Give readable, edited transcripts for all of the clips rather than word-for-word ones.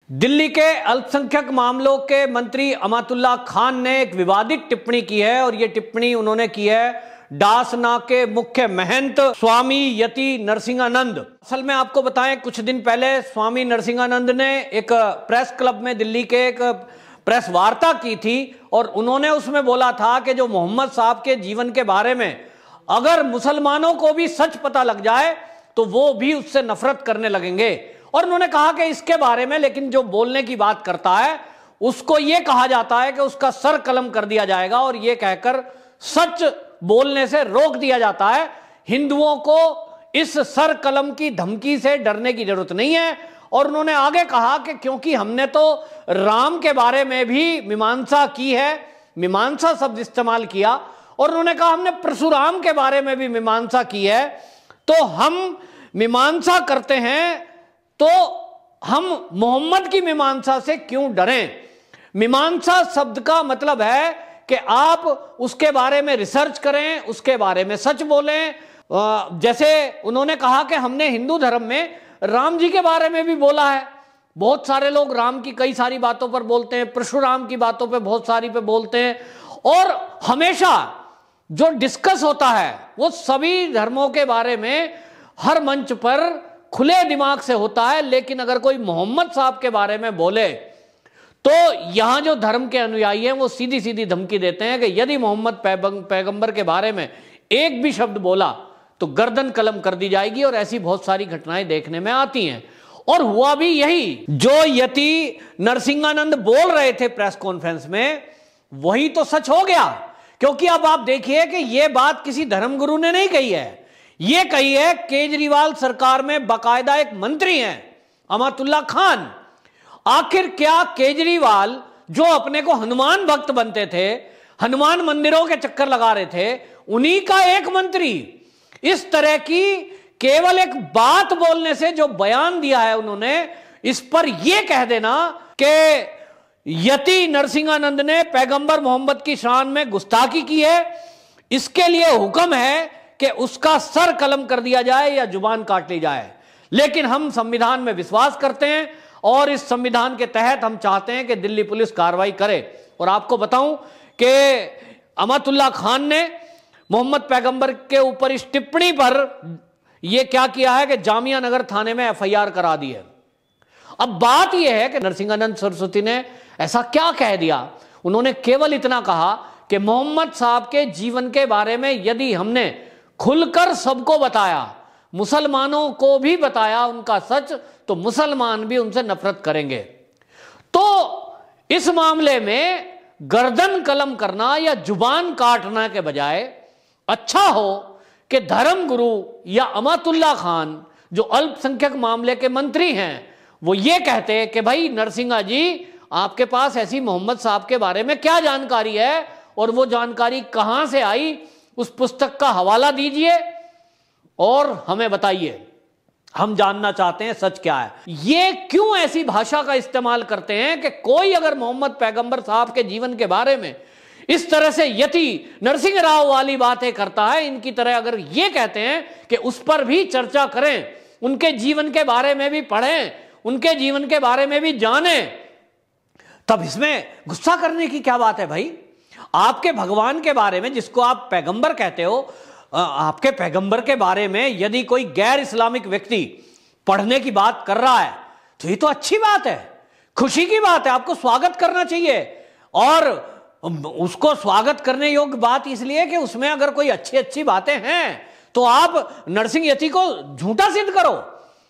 दिल्ली के अल्पसंख्यक मामलों के मंत्री अमातुल्लाह खान ने एक विवादित टिप्पणी की है और यह टिप्पणी उन्होंने की है डासना के मुख्य महंत स्वामी यति नरसिंहानंद। असल में आपको बताएं, कुछ दिन पहले स्वामी नरसिंहानंद ने एक प्रेस क्लब में दिल्ली के एक प्रेस वार्ता की थी और उन्होंने उसमें बोला था कि जो मोहम्मद साहब के जीवन के बारे में अगर मुसलमानों को भी सच पता लग जाए तो वो भी उससे नफरत करने लगेंगे। और उन्होंने कहा कि इसके बारे में लेकिन जो बोलने की बात करता है उसको यह कहा जाता है कि उसका सर कलम कर दिया जाएगा और यह कहकर सच बोलने से रोक दिया जाता है। हिंदुओं को इस सर कलम की धमकी से डरने की जरूरत नहीं है। और उन्होंने आगे कहा कि क्योंकि हमने तो राम के बारे में भी मीमांसा की है, मीमांसा शब्द इस्तेमाल किया, और उन्होंने कहा हमने परशुराम के बारे में भी मीमांसा की है, तो हम मीमांसा करते हैं तो हम मोहम्मद की मीमांसा से क्यों डरें। मीमांसा शब्द का मतलब है कि आप उसके बारे में रिसर्च करें, उसके बारे में सच बोलें। जैसे उन्होंने कहा कि हमने हिंदू धर्म में राम जी के बारे में भी बोला है। बहुत सारे लोग राम की कई सारी बातों पर बोलते हैं, परशुराम की बातों पे बहुत सारी पे बोलते हैं, और हमेशा जो डिस्कस होता है वो सभी धर्मों के बारे में हर मंच पर खुले दिमाग से होता है। लेकिन अगर कोई मोहम्मद साहब के बारे में बोले तो यहां जो धर्म के अनुयायी हैं वो सीधी सीधी धमकी देते हैं कि यदि मोहम्मद पैगंबर के बारे में एक भी शब्द बोला तो गर्दन कलम कर दी जाएगी। और ऐसी बहुत सारी घटनाएं देखने में आती हैं और हुआ भी यही। जो यति नरसिंहानंद बोल रहे थे प्रेस कॉन्फ्रेंस में वही तो सच हो गया। क्योंकि अब आप देखिए कि यह बात किसी धर्मगुरु ने नहीं कही है, यह कही है केजरीवाल सरकार में बाकायदा एक मंत्री हैं अमातुल्लाह खान। आखिर क्या केजरीवाल जो अपने को हनुमान भक्त बनते थे, हनुमान मंदिरों के चक्कर लगा रहे थे, उन्हीं का एक मंत्री इस तरह की केवल एक बात बोलने से जो बयान दिया है उन्होंने, इस पर यह कह देना कि यति नरसिंहानंद ने पैगंबर मोहम्मद की शान में गुस्ताखी की है, इसके लिए हुक्म है कि उसका सर कलम कर दिया जाए या जुबान काट ली जाए। लेकिन हम संविधान में विश्वास करते हैं और इस संविधान के तहत हम चाहते हैं कि दिल्ली पुलिस कार्रवाई करे। और आपको बताऊं कि अमातुल्लाह खान ने मोहम्मद पैगंबर के ऊपर इस टिप्पणी पर यह क्या किया है कि जामिया नगर थाने में एफआईआर करा दी है। अब बात यह है कि नरसिंहानंद सरस्वती ने ऐसा क्या कह दिया। उन्होंने केवल इतना कहा कि मोहम्मद साहब के जीवन के बारे में यदि हमने खुलकर सबको बताया, मुसलमानों को भी बताया उनका सच, तो मुसलमान भी उनसे नफरत करेंगे। तो इस मामले में गर्दन कलम करना या जुबान काटना के बजाय अच्छा हो कि धर्मगुरु या अमातुल्लाह खान जो अल्पसंख्यक मामले के मंत्री हैं वो ये कहते कि भाई नरसिंहा जी, आपके पास ऐसी मोहम्मद साहब के बारे में क्या जानकारी है और वो जानकारी कहां से आई, उस पुस्तक का हवाला दीजिए और हमें बताइए, हम जानना चाहते हैं सच क्या है। ये क्यों ऐसी भाषा का इस्तेमाल करते हैं कि कोई अगर मोहम्मद पैगंबर साहब के जीवन के बारे में इस तरह से यति नरसिंह राव वाली बातें करता है, इनकी तरह अगर ये कहते हैं कि उस पर भी चर्चा करें, उनके जीवन के बारे में भी पढ़ें, उनके जीवन के बारे में भी जानें, तब इसमें गुस्सा करने की क्या बात है भाई। आपके भगवान के बारे में, जिसको आप पैगंबर कहते हो, आपके पैगंबर के बारे में यदि कोई गैर इस्लामिक व्यक्ति पढ़ने की बात कर रहा है तो ये तो अच्छी बात है, खुशी की बात है, आपको स्वागत करना चाहिए। और उसको स्वागत करने योग्य बात इसलिए कि उसमें अगर कोई अच्छी अच्छी बातें हैं तो आप नरसिंह यति को झूठा सिद्ध करो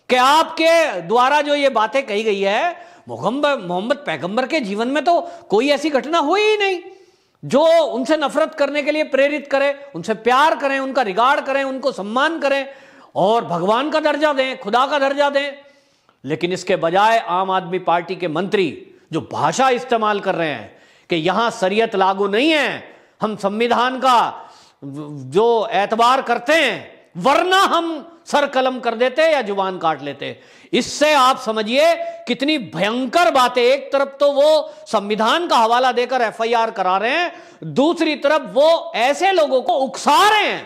कि आपके द्वारा जो ये बातें कही गई है, मोहम्मद पैगंबर के जीवन में तो कोई ऐसी घटना हुई ही नहीं जो उनसे नफरत करने के लिए प्रेरित करे। उनसे प्यार करें, उनका रिगार्ड करें, उनको सम्मान करें और भगवान का दर्जा दें, खुदा का दर्जा दें। लेकिन इसके बजाय आम आदमी पार्टी के मंत्री जो भाषा इस्तेमाल कर रहे हैं कि यहां शरीयत लागू नहीं है, हम संविधान का जो एतबार करते हैं, वरना हम सर कलम कर देते या जुबान काट लेते। इससे आप समझिए कितनी भयंकर बातें। एक तरफ तो वो संविधान का हवाला देकर एफआईआर करा रहे हैं, दूसरी तरफ वो ऐसे लोगों को उकसा रहे हैं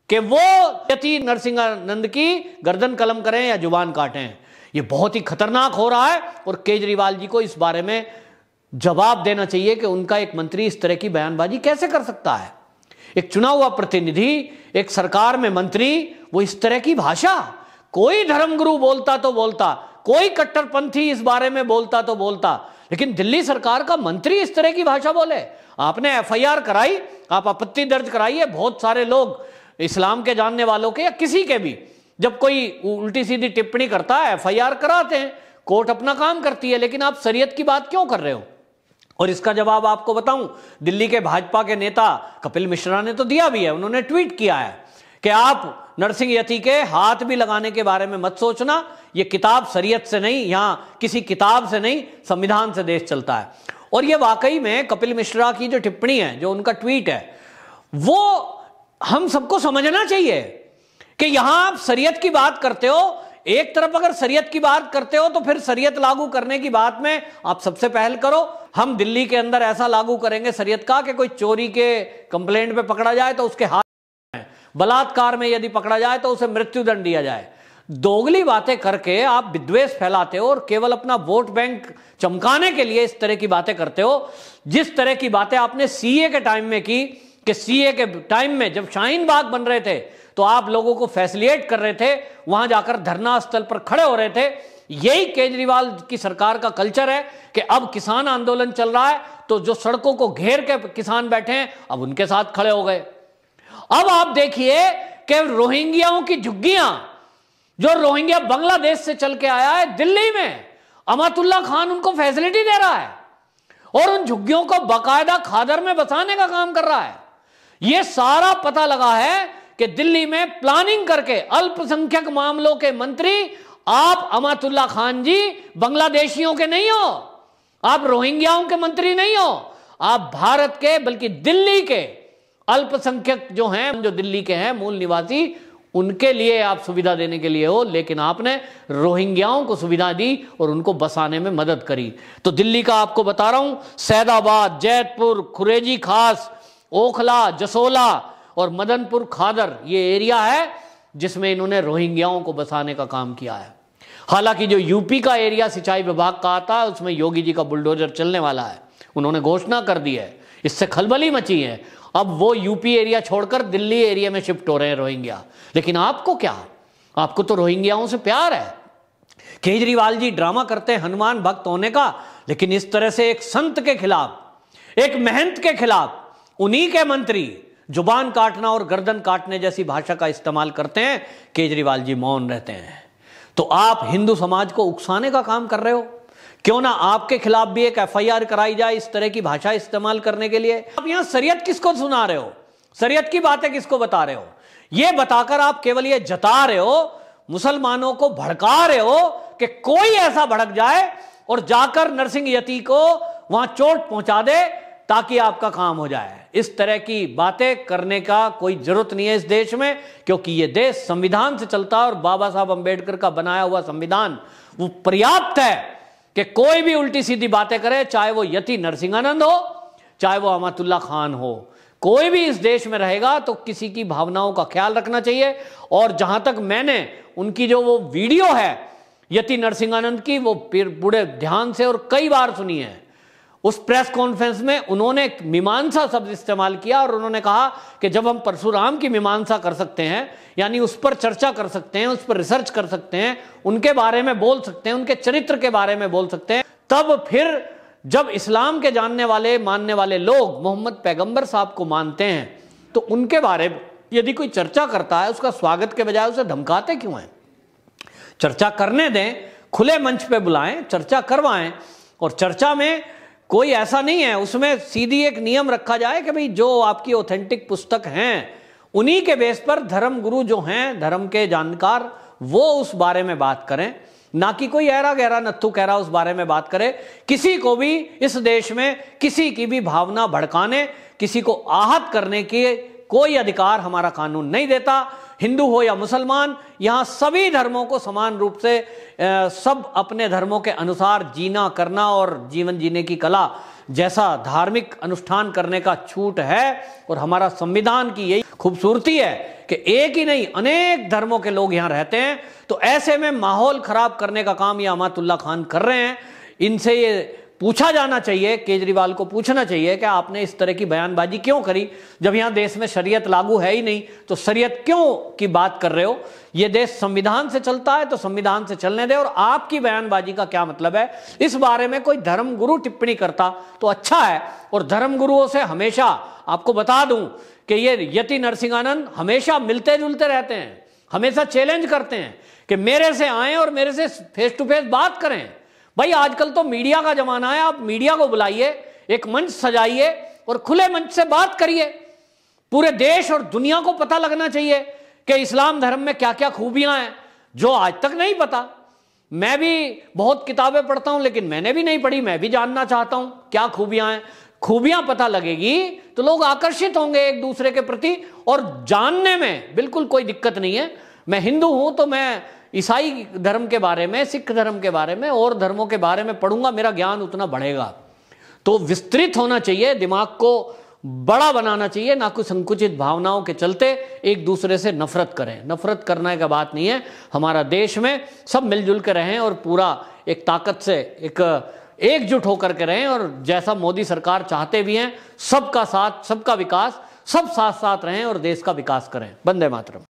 कि वो यति नरसिंहानंद की गर्दन कलम करें या जुबान काटें। ये बहुत ही खतरनाक हो रहा है और केजरीवाल जी को इस बारे में जवाब देना चाहिए कि उनका एक मंत्री इस तरह की बयानबाजी कैसे कर सकता है। एक चुना हुआ प्रतिनिधि, एक सरकार में मंत्री, वो इस तरह की भाषा। कोई धर्मगुरु बोलता तो बोलता, कोई कट्टरपंथी इस बारे में बोलता तो बोलता, लेकिन दिल्ली सरकार का मंत्री इस तरह की भाषा बोले। आपने एफआईआर कराई, आप आपत्ति दर्ज कराइए। बहुत सारे लोग इस्लाम के जानने वालों के या किसी के भी जब कोई उल्टी सीधी टिप्पणी करता है एफआईआर कराते हैं, कोर्ट अपना काम करती है, लेकिन आप शरीयत की बात क्यों कर रहे हो? और इसका जवाब आपको बताऊं, दिल्ली के भाजपा के नेता कपिल मिश्रा ने तो दिया भी है। उन्होंने ट्वीट किया है कि आप नरसिंह यति के हाथ भी लगाने के बारे में मत सोचना, यह किताब शरीयत से नहीं, यहां किसी किताब से नहीं, संविधान से देश चलता है। और यह वाकई में कपिल मिश्रा की जो टिप्पणी है, जो उनका ट्वीट है, वो हम सबको समझना चाहिए कि यहां आप शरीयत की बात करते हो। एक तरफ अगर शरीयत की बात करते हो तो फिर शरीयत लागू करने की बात में आप सबसे पहल करो। हम दिल्ली के अंदर ऐसा लागू करेंगे शरीयत का कि कोई चोरी के कंप्लेंट पे पकड़ा जाए तो उसके हाथ में, बलात्कार में यदि पकड़ा जाए तो उसे मृत्युदंड दिया जाए। दोगली बातें करके आप विद्वेष फैलाते हो और केवल अपना वोट बैंक चमकाने के लिए इस तरह की बातें करते हो। जिस तरह की बातें आपने सीए के टाइम में की, कि सीए के टाइम में जब शाहीन बाग बन रहे थे तो आप लोगों को फैसिलिटेट कर रहे थे, वहां जाकर धरना स्थल पर खड़े हो रहे थे। यही केजरीवाल की सरकार का कल्चर है कि अब किसान आंदोलन चल रहा है तो जो सड़कों को घेर के किसान बैठे हैं अब उनके साथ खड़े हो गए। अब आप देखिए कि रोहिंग्याओं की झुग्गियां, जो रोहिंग्या बांग्लादेश से चल के आया है दिल्ली में, अमातुल्ला खान उनको फैसिलिटी दे रहा है और उन झुग्गियों को बाकायदा खादर में बसाने का काम कर रहा है। यह सारा पता लगा है कि दिल्ली में प्लानिंग करके अल्पसंख्यक मामलों के मंत्री आप अमातुल्ला खान जी बांग्लादेशियों के नहीं हो, आप रोहिंग्याओं के मंत्री नहीं हो, आप भारत के बल्कि दिल्ली के अल्पसंख्यक जो हैं, जो दिल्ली के हैं मूल निवासी, उनके लिए आप सुविधा देने के लिए हो। लेकिन आपने रोहिंग्याओं को सुविधा दी और उनको बसाने में मदद करी। तो दिल्ली का आपको बता रहा हूं, सैदाबाद, जैतपुर, खुरेजी खास, ओखला, जसोला और मदनपुर खादर, ये एरिया है जिसमें इन्होंने रोहिंग्याओं को बसाने का काम किया है। हालांकि जो यूपी का एरिया सिंचाई विभाग का आता है उसमें योगी जी का बुलडोजर चलने वाला है, उन्होंने घोषणा कर दी है, इससे खलबली मची है। अब वो यूपी एरिया छोड़कर दिल्ली एरिया में शिफ्ट हो रहे हैं रोहिंग्या। लेकिन आपको क्या, आपको तो रोहिंग्याओं से प्यार है। केजरीवाल जी ड्रामा करते हैं हनुमान भक्त होने का, लेकिन इस तरह से एक संत के खिलाफ, एक महंत के खिलाफ उन्हीं के मंत्री जुबान काटना और गर्दन काटने जैसी भाषा का इस्तेमाल करते हैं, केजरीवाल जी मौन रहते हैं। तो आप हिंदू समाज को उकसाने का काम कर रहे हो। क्यों ना आपके खिलाफ भी एक एफआईआर कराई जाए इस तरह की भाषा इस्तेमाल करने के लिए। आप यहां शरीयत किसको सुना रहे हो, शरीयत की बातें किसको बता रहे हो? यह बताकर आप केवल यह जता रहे हो, मुसलमानों को भड़का रहे हो कि कोई ऐसा भड़क जाए और जाकर नरसिंह यति को वहां चोट पहुंचा दे ताकि आपका काम हो जाए। इस तरह की बातें करने का कोई जरूरत नहीं है इस देश में, क्योंकि यह देश संविधान से चलता है और बाबा साहब अंबेडकर का बनाया हुआ संविधान वो पर्याप्त है कि कोई भी उल्टी सीधी बातें करे, चाहे वो यति नरसिंहानंद हो, चाहे वो अमातुल्ला खान हो, कोई भी इस देश में रहेगा तो किसी की भावनाओं का ख्याल रखना चाहिए। और जहां तक मैंने उनकी जो वो वीडियो है यति नरसिंहानंद की, वो पूरे ध्यान से और कई बार सुनी है, उस प्रेस कॉन्फ्रेंस में उन्होंने मीमांसा शब्द इस्तेमाल किया और उन्होंने कहा कि जब हम परशुराम की मीमांसा कर सकते हैं, यानी उस पर चर्चा कर सकते हैं, उस पर रिसर्च कर सकते हैं, उनके बारे में बोल सकते हैं, उनके चरित्र के बारे में बोल सकते हैं, तब फिर जब इस्लाम के जानने वाले मानने वाले लोग मोहम्मद पैगंबर साहब को मानते हैं तो उनके बारे में यदि कोई चर्चा करता है उसका स्वागत के बजाय उसे धमकाते क्यों हैं? चर्चा करने दें, खुले मंच पे बुलाएं, चर्चा करवाएं। और चर्चा में कोई ऐसा नहीं है, उसमें सीधी एक नियम रखा जाए कि भाई जो आपकी ऑथेंटिक पुस्तक हैं उन्हीं के बेस पर धर्म गुरु जो हैं, धर्म के जानकार, वो उस बारे में बात करें, ना कि कोई ऐरा गहरा नत्थु कह रहा उस बारे में बात करे। किसी को भी इस देश में किसी की भी भावना भड़काने, किसी को आहत करने की कोई अधिकार हमारा कानून नहीं देता। हिंदू हो या मुसलमान, यहां सभी धर्मों को समान रूप से सब अपने धर्मों के अनुसार जीना, करना और जीवन जीने की कला जैसा धार्मिक अनुष्ठान करने का छूट है। और हमारा संविधान की यही खूबसूरती है कि एक ही नहीं अनेक धर्मों के लोग यहां रहते हैं। तो ऐसे में माहौल खराब करने का काम ये अमातुल्ला खान कर रहे हैं। इनसे ये पूछा जाना चाहिए, केजरीवाल को पूछना चाहिए कि आपने इस तरह की बयानबाजी क्यों करी, जब यहां देश में शरीयत लागू है ही नहीं तो शरीयत क्यों की बात कर रहे हो। यह देश संविधान से चलता है तो संविधान से चलने दे, और आपकी बयानबाजी का क्या मतलब है। इस बारे में कोई धर्मगुरु टिप्पणी करता तो अच्छा है। और धर्मगुरुओं से हमेशा आपको बता दूं कि ये यति नरसिंहानंद हमेशा मिलते जुलते रहते हैं, हमेशा चैलेंज करते हैं कि मेरे से आए और मेरे से फेस टू फेस बात करें। भाई आजकल तो मीडिया का जमाना है, आप मीडिया को बुलाइए, एक मंच सजाइए और खुले मंच से बात करिए। पूरे देश और दुनिया को पता लगना चाहिए कि इस्लाम धर्म में क्या क्या खूबियां हैं जो आज तक नहीं पता। मैं भी बहुत किताबें पढ़ता हूं लेकिन मैंने भी नहीं पढ़ी, मैं भी जानना चाहता हूं क्या खूबियां हैं। खूबियां पता लगेगी तो लोग आकर्षित होंगे एक दूसरे के प्रति, और जानने में बिल्कुल कोई दिक्कत नहीं है। मैं हिंदू हूं तो मैं ईसाई धर्म के बारे में, सिख धर्म के बारे में और धर्मों के बारे में पढ़ूंगा, मेरा ज्ञान उतना बढ़ेगा। तो विस्तृत होना चाहिए, दिमाग को बड़ा बनाना चाहिए, ना कुछ संकुचित भावनाओं के चलते एक दूसरे से नफरत करें। नफरत करने का बात नहीं है। हमारा देश में सब मिलजुल कर रहें और पूरा एक ताकत से एकजुट होकर के रहें, और जैसा मोदी सरकार चाहते भी हैं, सबका साथ, सबका विकास, सब साथ साथ रहें और देश का विकास करें। वंदे मातरम।